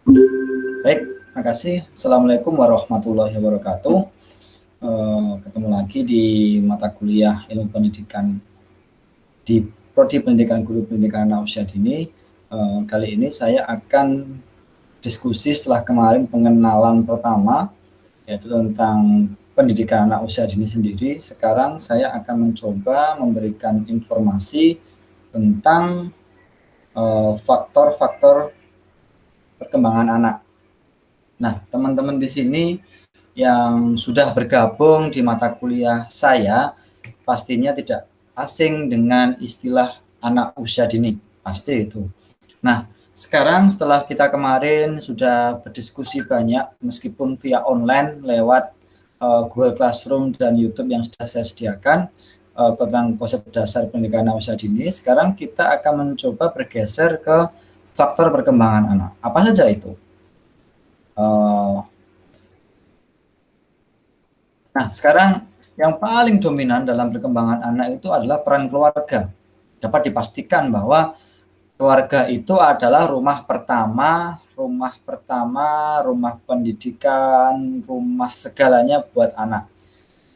Baik, makasih. Assalamualaikum warahmatullahi wabarakatuh. Ketemu lagi di mata kuliah ilmu pendidikan di Prodi Pendidikan Guru Pendidikan Anak Usia Dini. Kali ini saya akan diskusi setelah kemarin pengenalan pertama, yaitu tentang pendidikan anak usia dini sendiri. Sekarang saya akan mencoba memberikan informasi tentang faktor-faktor perkembangan anak. Nah, teman-teman di sini yang sudah bergabung di mata kuliah saya pastinya tidak asing dengan istilah anak usia dini, pasti itu. Nah, sekarang setelah kita kemarin sudah berdiskusi banyak meskipun via online lewat Google Classroom dan YouTube yang sudah saya sediakan tentang konsep dasar pendidikan anak usia dini, sekarang kita akan mencoba bergeser ke faktor perkembangan anak. Apa saja itu? Nah, sekarang yang paling dominan dalam perkembangan anak itu adalah peran keluarga. Dapat dipastikan bahwa keluarga itu adalah rumah pertama, rumah pendidikan, rumah segalanya buat anak.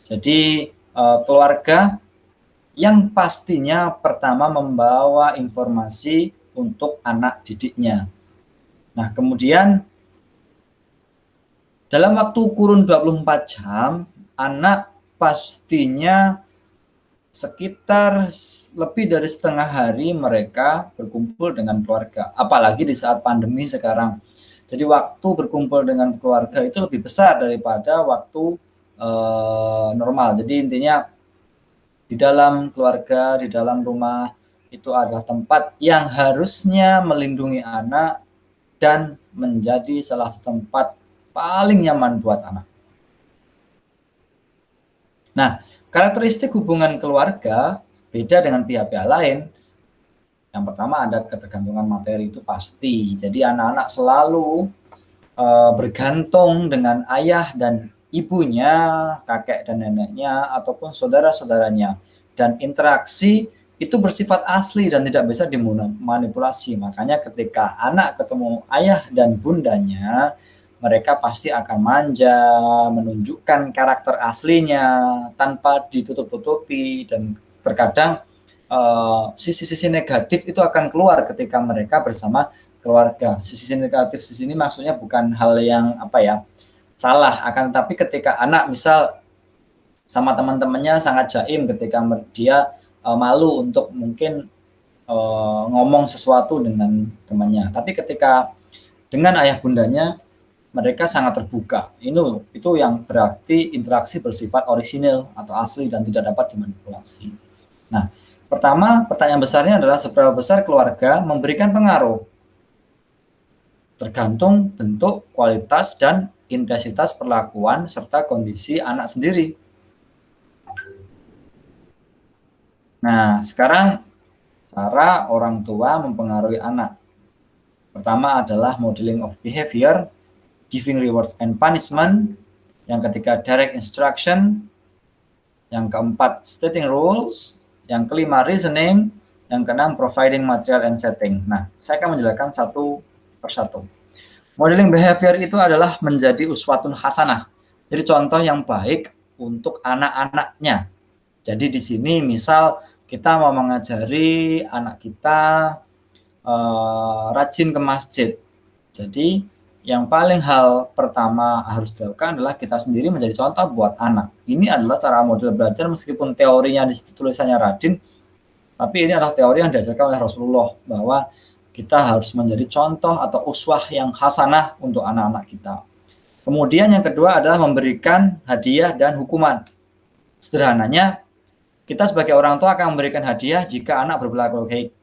Jadi keluarga yang pastinya pertama membawa informasi untuk anak didiknya. Nah, kemudian dalam waktu kurun 24 jam, anak pastinya sekitar lebih dari setengah hari mereka berkumpul dengan keluarga. Apalagi di saat pandemi sekarang. Jadi waktu berkumpul dengan keluarga itu lebih besar daripada waktu normal. Jadi intinya di dalam keluarga, di dalam rumah itu adalah tempat yang harusnya melindungi anak dan menjadi salah satu tempat paling nyaman buat anak. Nah, karakteristik hubungan keluarga beda dengan pihak-pihak lain. Yang pertama ada ketergantungan materi itu pasti. Jadi anak-anak selalu bergantung dengan ayah dan ibunya, kakek dan neneknya, ataupun saudara-saudaranya. Dan interaksi itu bersifat asli dan tidak bisa dimanipulasi. Makanya ketika anak ketemu ayah dan bundanya, mereka pasti akan manja, menunjukkan karakter aslinya tanpa ditutup-tutupi, dan terkadang sisi-sisi negatif itu akan keluar ketika mereka bersama keluarga. Sisi negatif di sini maksudnya bukan hal yang salah, akan tetapi ketika anak misal sama teman-temannya sangat jaim ketika dia malu untuk mungkin ngomong sesuatu dengan temannya, tapi ketika dengan ayah bundanya mereka sangat terbuka. Itu yang berarti interaksi bersifat orisinil atau asli dan tidak dapat dimanipulasi. Nah, pertama pertanyaan besarnya adalah seberapa besar keluarga memberikan pengaruh. Tergantung bentuk, kualitas, dan intensitas perlakuan serta kondisi anak sendiri. Nah, sekarang cara orang tua mempengaruhi anak. Pertama adalah modeling of behavior, giving rewards and punishment. Yang ketiga, direct instruction. Yang keempat, stating rules. Yang kelima, reasoning. Yang keenam, providing material and setting. Nah, saya akan menjelaskan satu persatu. Modeling behavior itu adalah menjadi uswatun hasanah. Jadi contoh yang baik untuk anak-anaknya. Jadi di sini misal kita mau mengajari anak kita rajin ke masjid. Jadi yang paling hal pertama harus dilakukan adalah kita sendiri menjadi contoh buat anak. Ini adalah cara model belajar meskipun teorinya di situ tulisannya Radin, tapi ini adalah teori yang diajarkan oleh Rasulullah bahwa kita harus menjadi contoh atau uswah yang hasanah untuk anak-anak kita. Kemudian yang kedua adalah memberikan hadiah dan hukuman. Sederhananya, kita sebagai orang tua akan memberikan hadiah jika anak berperilaku baik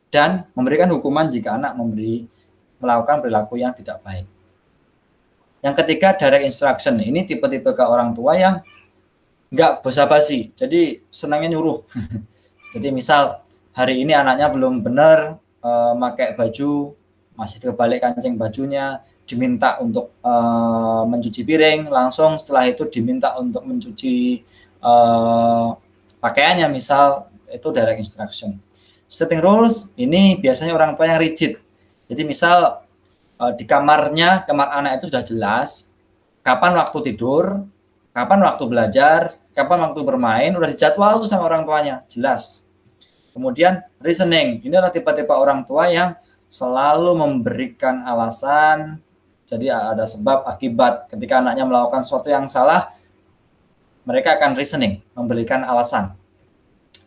dan memberikan hukuman jika anak melakukan perilaku yang tidak baik. Yang ketiga, direct instruction. Ini tipe-tipe ke orang tua yang nggak basa-basi, jadi senangnya nyuruh. Jadi misal hari ini anaknya belum benar pakai baju, masih terbalik kancing bajunya, diminta untuk mencuci piring, langsung setelah itu diminta untuk mencuci pakaiannya, misal itu direct instruction. Setting rules ini biasanya orang tua yang rigid. Jadi misal di kamarnya, kamar anak itu sudah jelas, kapan waktu tidur, kapan waktu belajar, kapan waktu bermain, udah dijadwal tuh sama orang tuanya, jelas. Kemudian reasoning, ini adalah tipe-tipe orang tua yang selalu memberikan alasan, jadi ada sebab akibat. Ketika anaknya melakukan sesuatu yang salah, mereka akan reasoning, memberikan alasan.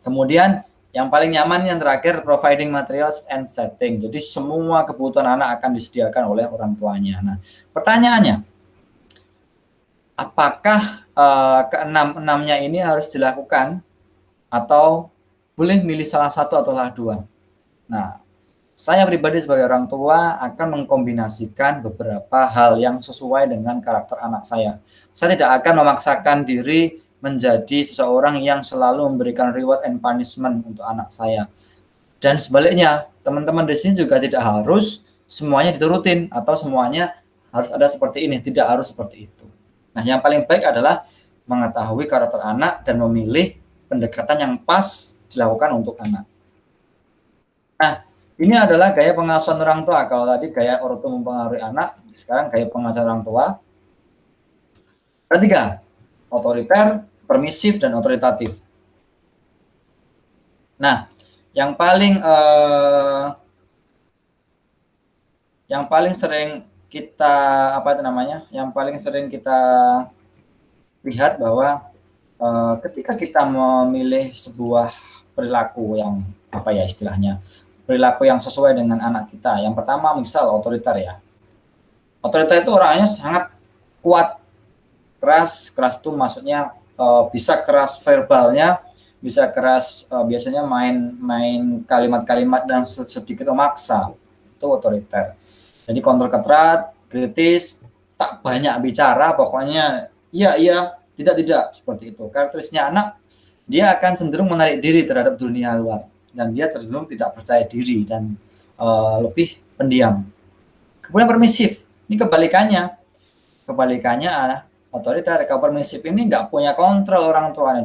Kemudian yang paling nyaman yang terakhir, providing materials and setting. Jadi semua kebutuhan anak akan disediakan oleh orang tuanya. Nah, pertanyaannya, apakah keenam-enamnya ini harus dilakukan atau boleh milih salah satu atau salah dua? Nah, saya pribadi sebagai orang tua akan mengkombinasikan beberapa hal yang sesuai dengan karakter anak saya. Saya tidak akan memaksakan diri menjadi seseorang yang selalu memberikan reward and punishment untuk anak saya. Dan sebaliknya, teman-teman di sini juga tidak harus semuanya diturutin atau semuanya harus ada seperti ini, tidak harus seperti itu. Nah, yang paling baik adalah mengetahui karakter anak dan memilih pendekatan yang pas dilakukan untuk anak. Nah, ini adalah gaya pengasuhan orang tua. Kalau tadi gaya orang tua mempengaruhi anak, sekarang gaya pengasuhan orang tua. Ketiga, otoriter, permisif, dan otoritatif. Nah, yang paling sering kita Yang paling sering kita lihat bahwa ketika kita memilih sebuah perilaku yang istilahnya perilaku yang sesuai dengan anak kita. Yang pertama, misal otoriter ya. Otoriter itu orangnya sangat kuat, keras itu maksudnya bisa keras verbalnya, bisa keras biasanya main kalimat-kalimat dan sedikit memaksa. Itu otoriter. Jadi kontrol ketat, kritis, tak banyak bicara, pokoknya iya, tidak seperti itu. Karakteristiknya anak, dia akan cenderung menarik diri terhadap dunia luar dan dia cenderung tidak percaya diri dan lebih pendiam. Kemudian permisif, ini kebalikannya otoriter. Kalau permisif ini nggak punya kontrol orang tuanya,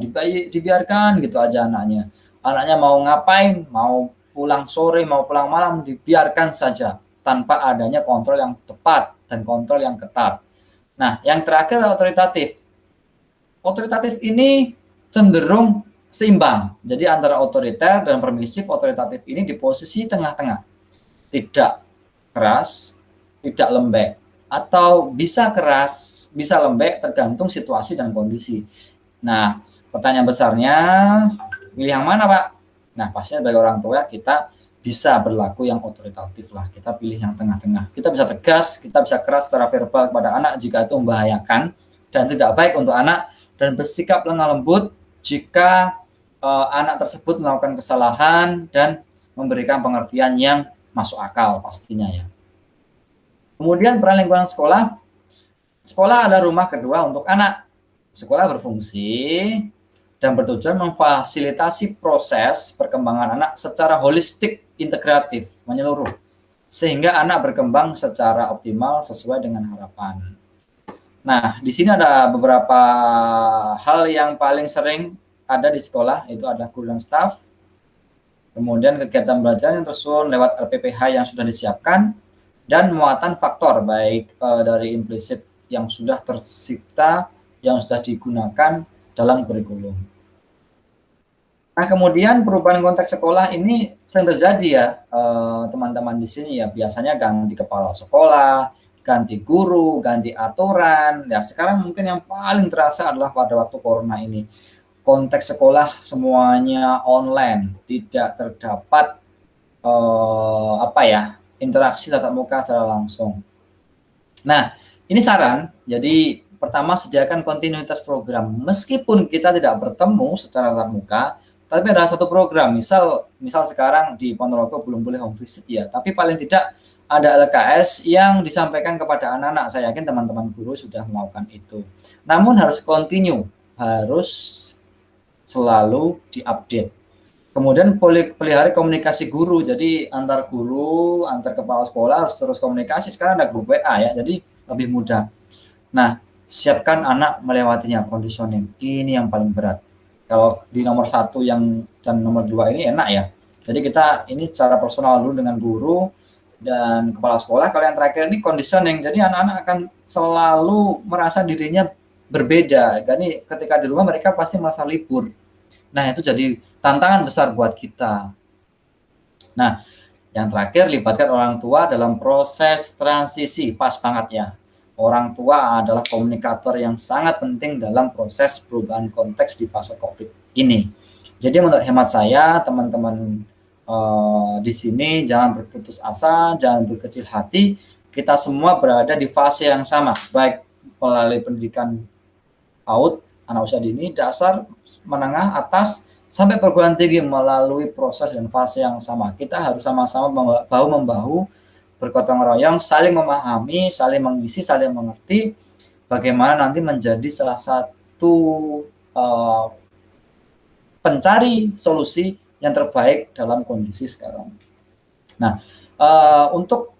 dibiarkan gitu aja anaknya mau ngapain, mau pulang sore, mau pulang malam, dibiarkan saja tanpa adanya kontrol yang tepat dan kontrol yang ketat. Nah, yang terakhir otoritatif. Otoritatif ini cenderung seimbang. Jadi antara otoriter dan permisif, otoritatif ini di posisi tengah-tengah. Tidak keras, tidak lembek. Atau bisa keras, bisa lembek, tergantung situasi dan kondisi. Nah, pertanyaan besarnya, pilih yang mana, Pak? Nah, pastinya sebagai orang tua kita bisa berlaku yang otoritatif lah. Kita pilih yang tengah-tengah. Kita bisa tegas, kita bisa keras secara verbal kepada anak jika itu membahayakan dan tidak baik untuk anak, dan bersikap lemah lembut jika anak tersebut melakukan kesalahan dan memberikan pengertian yang masuk akal pastinya ya. Kemudian peran lingkungan sekolah. Sekolah adalah rumah kedua untuk anak. Sekolah berfungsi dan bertujuan memfasilitasi proses perkembangan anak secara holistik, integratif, menyeluruh, sehingga anak berkembang secara optimal sesuai dengan harapan. Nah, di sini ada beberapa hal yang paling sering ada di sekolah, itu adalah guru dan staf, kemudian kegiatan belajar yang tersusun lewat RPPH yang sudah disiapkan, dan muatan faktor baik dari implisit yang sudah tercipta, yang sudah digunakan dalam kurikulum. Nah, kemudian perubahan konteks sekolah ini sering terjadi ya, teman-teman di sini ya, biasanya ganti kepala sekolah, ganti guru, ganti aturan. Ya, sekarang mungkin yang paling terasa adalah pada waktu corona ini. Konteks sekolah semuanya online, tidak terdapat interaksi tatap muka secara langsung. Nah, ini saran. Jadi pertama, sediakan kontinuitas program. Meskipun kita tidak bertemu secara tatap muka, tapi ada satu program. Misal sekarang di Ponorogo belum boleh home visit ya, tapi paling tidak ada LKS yang disampaikan kepada anak-anak. Saya yakin teman-teman guru sudah melakukan itu. Namun harus continue, harus selalu diupdate. Kemudian pelihara komunikasi guru. Jadi antar guru, antar kepala sekolah harus terus komunikasi. Sekarang ada grup WA ya, jadi lebih mudah. Nah, siapkan anak melewatinya, conditioning. Ini yang paling berat. Kalau di nomor 1 dan nomor 2 ini enak ya. Jadi kita ini secara personal dulu dengan guru, Dan kepala sekolah kalau yang terakhir ini conditioning. Jadi anak-anak akan selalu merasa dirinya berbeda. Jadi ketika di rumah mereka pasti merasa libur. Nah, itu jadi tantangan besar buat kita. Nah, yang terakhir, libatkan orang tua dalam proses transisi. Pas banget ya. Orang tua adalah komunikator yang sangat penting dalam proses perubahan konteks di fase COVID ini. Jadi menurut hemat saya, teman-teman di sini jangan berputus asa, jangan berkecil hati. Kita semua berada di fase yang sama, baik melalui pendidikan PAUD, anak usia dini, dasar, menengah, atas, sampai perguruan tinggi melalui proses dan fase yang sama. Kita harus sama-sama bahu-membahu, bergotong royong, saling memahami, saling mengisi, saling mengerti, bagaimana nanti menjadi salah satu pencari solusi yang terbaik dalam kondisi sekarang. Nah, untuk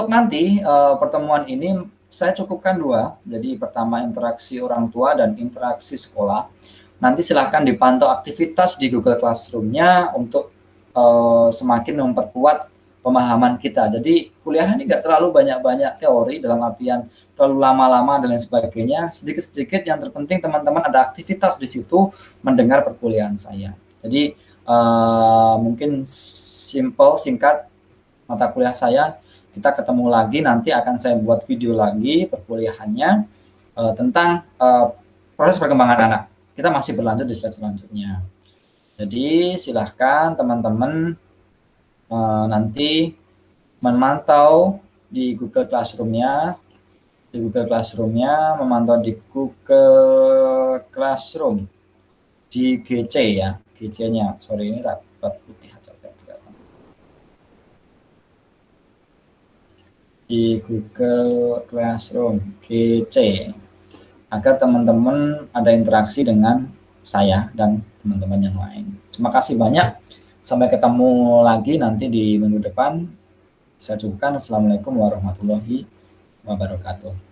nanti pertemuan ini saya cukupkan 2. Jadi pertama interaksi orang tua dan interaksi sekolah. Nanti silahkan dipantau aktivitas di Google Classroom-nya untuk semakin memperkuat pemahaman kita. Jadi kuliah ini nggak terlalu banyak-banyak teori dalam artian terlalu lama-lama dan lain sebagainya. Sedikit-sedikit, yang terpenting teman-teman ada aktivitas di situ mendengar perkuliahan saya. Jadi mungkin simple, singkat mata kuliah saya. Kita ketemu lagi, nanti akan saya buat video lagi perkuliahannya tentang proses perkembangan anak. Kita masih berlanjut di slide selanjutnya. Jadi silahkan teman-teman nanti memantau di Google Classroom-nya, memantau di Google Classroom, di GC ya, GC-nya, sorry ini rapat putih aja kelihatan. Di Google Classroom GC, agar teman-teman ada interaksi dengan saya dan teman-teman yang lain. Terima kasih banyak. Sampai ketemu lagi nanti di minggu depan. Saya cukupkan. Assalamualaikum warahmatullahi wabarakatuh.